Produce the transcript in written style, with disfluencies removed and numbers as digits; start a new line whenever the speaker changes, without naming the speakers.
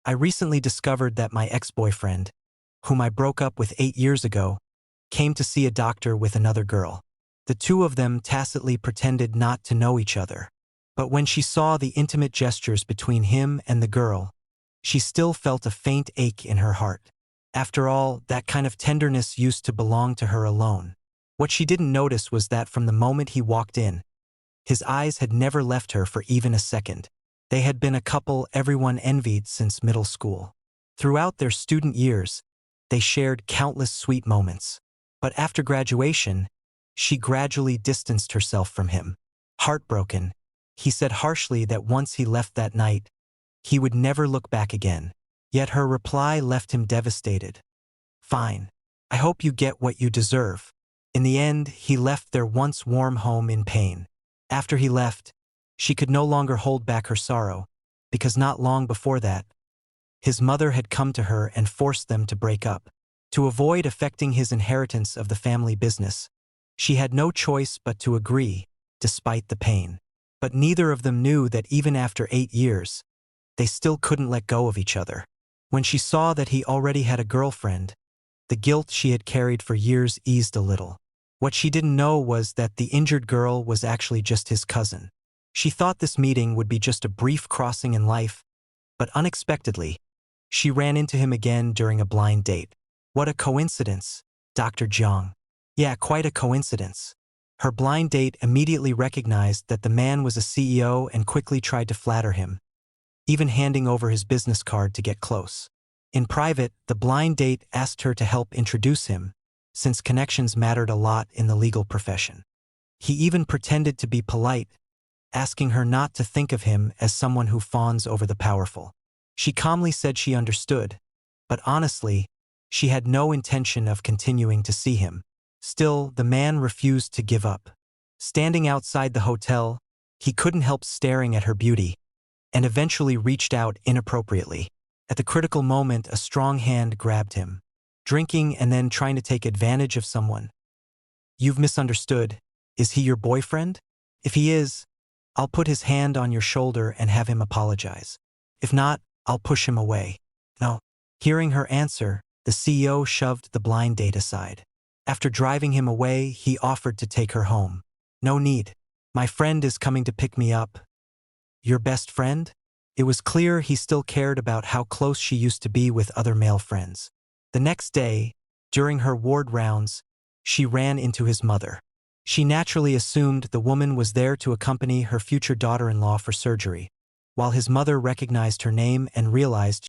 I recently discovered that my ex-boyfriend, whom I broke up with 8 years ago, came to see a doctor with another girl. The two of them tacitly pretended not to know each other. But when she saw the intimate gestures between him and the girl, she still felt a faint ache in her heart. After all, that kind of tenderness used to belong to her alone. What she didn't notice was that from the moment he walked in, his eyes had never left her for even a second. They had been a couple everyone envied since middle school. Throughout their student years, they shared countless sweet moments. But after graduation, she gradually distanced herself from him. Heartbroken, he said harshly that once he left that night, he would never look back again. Yet her reply left him devastated. "Fine. I hope you get what you deserve." In the end, he left their once warm home in pain. After he left, she could no longer hold back her sorrow, because not long before that, his mother had come to her and forced them to break up. To avoid affecting his inheritance of the family business, she had no choice but to agree, despite the pain. But neither of them knew that even after 8 years, they still couldn't let go of each other. When she saw that he already had a girlfriend, the guilt she had carried for years eased a little. What she didn't know was that the injured girl was actually just his cousin. She thought this meeting would be just a brief crossing in life, but unexpectedly, she ran into him again during a blind date. What a coincidence, Dr. Jiang. Yeah, quite a coincidence. Her blind date immediately recognized that the man was a CEO and quickly tried to flatter him, even handing over his business card to get close. In private, the blind date asked her to help introduce him, since connections mattered a lot in the legal profession. He even pretended to be polite, asking her not to think of him as someone who fawns over the powerful. She calmly said she understood, but honestly, she had no intention of continuing to see him. Still, the man refused to give up. Standing outside the hotel, he couldn't help staring at her beauty, and eventually reached out inappropriately. At the critical moment, a strong hand grabbed him. Drinking and then trying to take advantage of someone. "You've misunderstood. Is he your boyfriend? If he is, I'll put his hand on your shoulder and have him apologize. If not, I'll push him away." No. Hearing her answer, the CEO shoved the blind date aside. After driving him away, he offered to take her home. "No need. My friend is coming to pick me up." "Your best friend?" It was clear he still cared about how close she used to be with other male friends. The next day, during her ward rounds, she ran into his mother. She naturally assumed the woman was there to accompany her future daughter-in-law for surgery, while his mother recognized her name and realized